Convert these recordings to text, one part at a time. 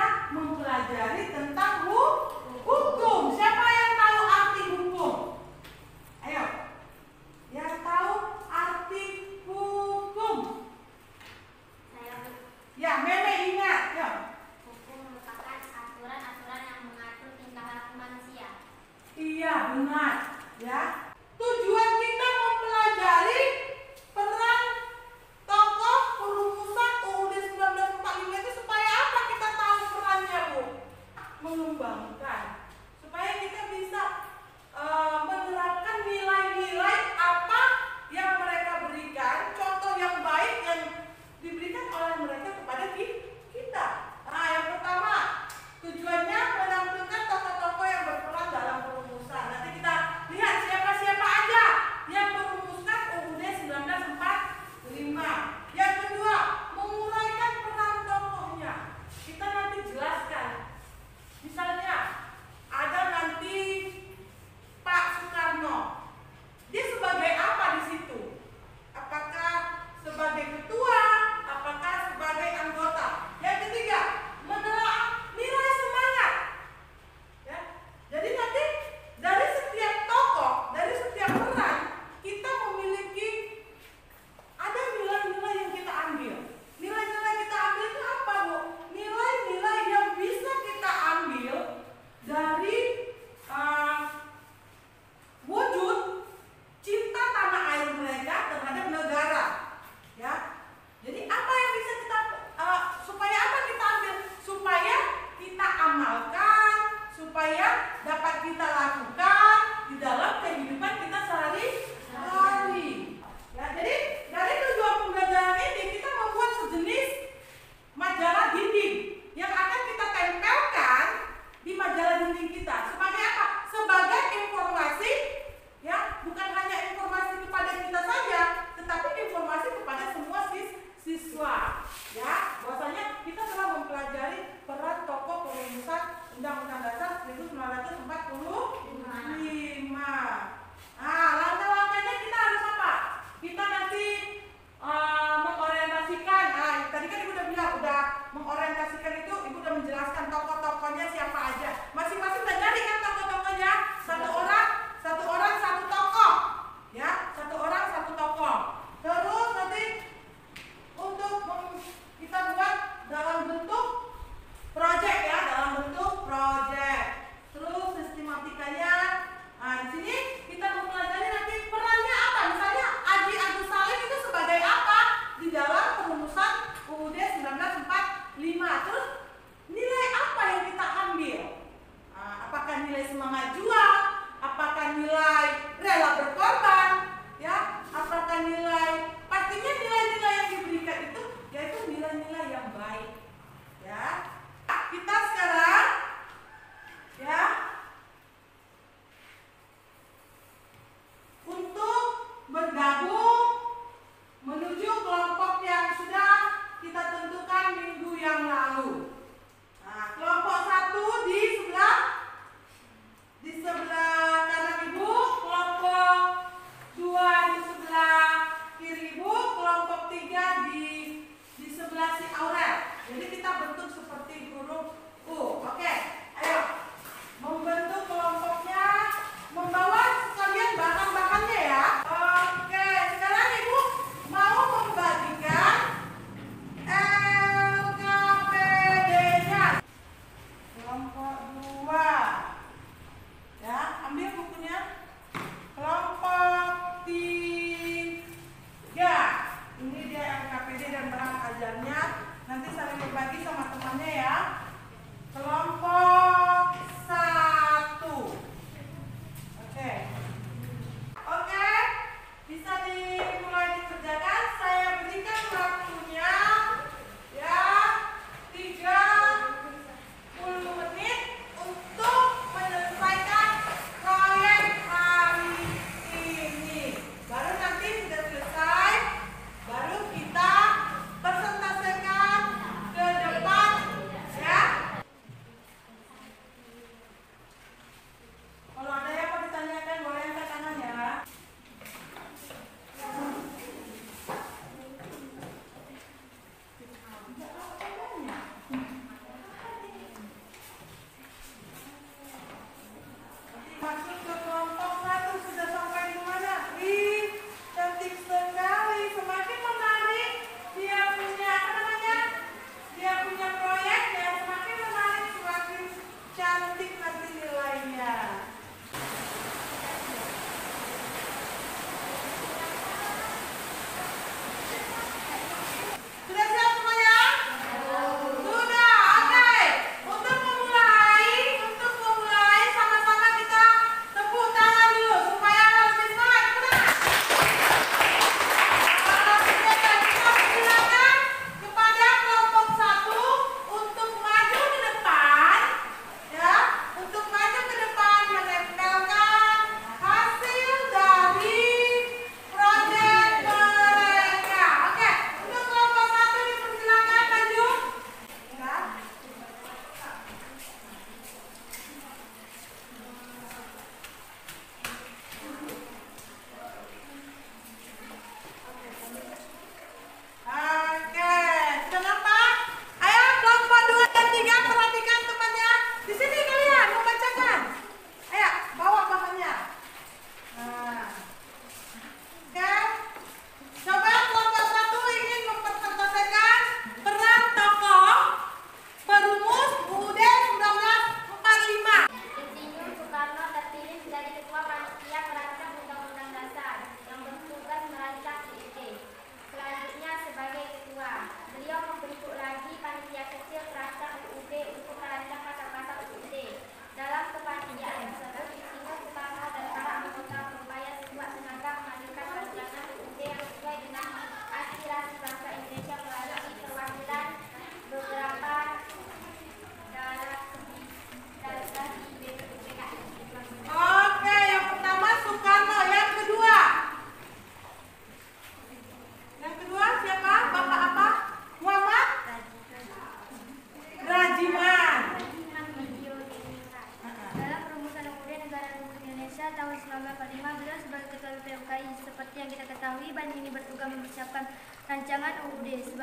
kita mempelajari tentang hukum. Siapa yang tahu arti hukum? Ayo, yang tahu arti hukum? Ya, Meme ingat. Yo. Hukum merupakan aturan-aturan yang mengatur tingkah laku manusia. Iya, benar. Ya. Tujuan kita mempelajari peran tokoh perumusan UUD 1945 itu supaya apa? Kita tahu perannya, Bu. Mengembangkan. Supaya kita bisa menerapkan nilai-nilai apa yang mereka berikan, contoh yang baik yang diberikan oleh mereka kepada kita. Nah, yang pertama, tujuannya menampilkan tokoh-tokoh yang berperan dalam perumusan. Nanti kita lihat siapa-siapa aja yang merumuskan UUD 1945. Yang kedua, menguraikan peran tokohnya. Kita nanti jelaskan. Misalnya,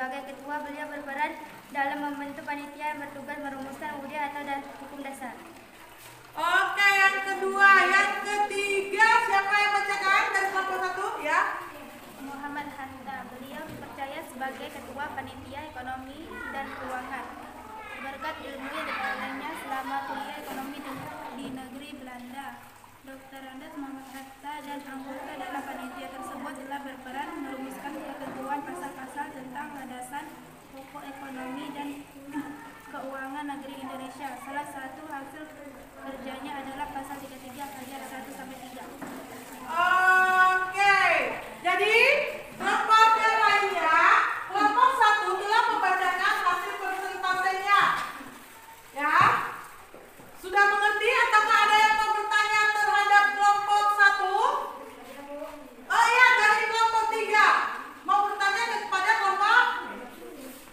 Sebagai ketua, beliau berperan dalam membentuk panitia yang bertugas merumuskan UUD atau hukum dasar. Oke, yang kedua, yang ketiga siapa yang bacakan dari kelompok 1 ya? Muhammad Hatta, beliau dipercaya sebagai ketua panitia ekonomi dan keuangan. Berkat ilmu yang diperolehnya selama kuliah ekonomi di negeri Belanda, Dr. Andes Muhammad Hatta dan anggota dalam panitia tersebut telah berperan merumuskan ketentuan pasal-pasal tentang landasan pokok ekonomi dan keuangan negeri Indonesia. Salah satu hasil kerjanya adalah pasal 33 Fajar 1-3. Oke, jadi kelompok yang lainnya, kelompok 1 telah membacakan hasil persentasenya. Ya, sudah mengerti ataukah ada yang mau bertanya terhadap kelompok 1? Oh iya, dari kelompok 3 mau bertanya kepada kelompok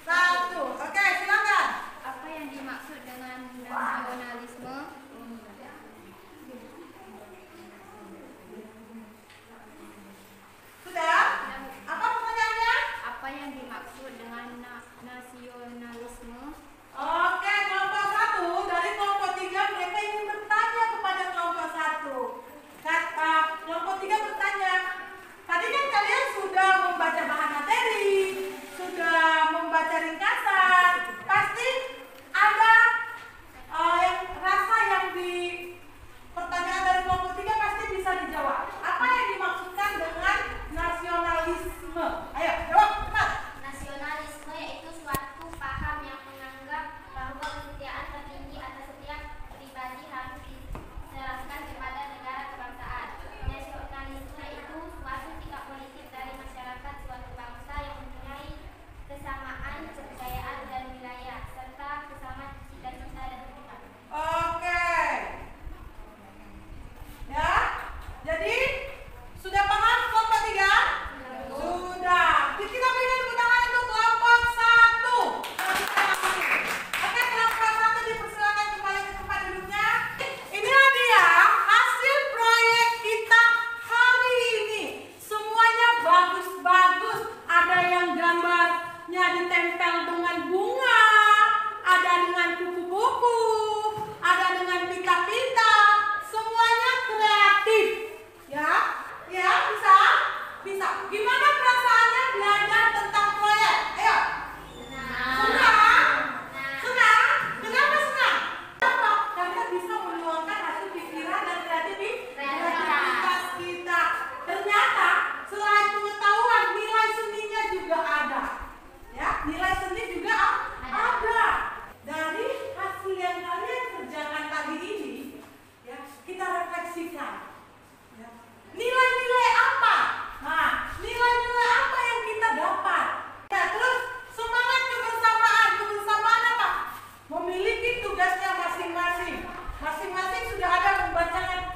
1. Oke, silakan. Apa yang dimaksud dengan nasionalisme? Sudah? Apa pertanyaannya? Apa yang dimaksud dengan nasionalisme? Oke, kelompok 1 dari kelompok 3 mereka ingin bertanya kepada kelompok 1. Kata kelompok 3 bertanya, tadi kan kalian sudah membaca bahan materi, sudah membaca ringkasan, pasti ada yang rasa yang di pertanyaan dari kelompok 3 pasti bisa dijawab. Apa yang dimaksudkan dengan nasionalisme? Ayo, jawab cepat. Nasionalisme yaitu suatu paham yang menganggap bahwa kesetiaan tertinggi atas setiap pribadi harus diserahkan kepada negara kebangsaan. Nasionalisme itu suatu sikap politik dari masyarakat suatu bangsa yang mempunyai kesamaan kepercayaan dan wilayah serta kesamaan cita-cita dan tujuan. Oke. Ya, jadi sudah paham kelompok 3? Sudah. Kita berikan tepuk tangan untuk kelompok 1. Oke, kelompok 1 dipersilakan kembali ke tempat duduknya. Inilah dia hasil proyek kita hari ini. Semuanya bagus-bagus. Ada yang gambarnya ditempel dengan bunga, ada dengan kupu-kupu, ada dengan pita-pita. Semuanya kreatif. Ya? Ya, bisa? Bisa. Gimana perasaannya belajar tentang proyek? Ayo. Senang? Senang? Kenapa senang? Kenapa? Karena bisa meluangkan hasil pikiran dan kreativitas kita. Ternyata selain pengetahuan, nilai seninya juga ada. Ya, nilai seni juga ada. Dari hasil yang kalian kerjakan tadi ini, ya, kita refleksikan. Ya. Nilai-nilai apa? Nah, nilai-nilai apa yang kita dapat? Ya, terus semangat kebersamaan. Kebersamaan apa? Memiliki tugasnya masing-masing. Masing-masing sudah ada membacakan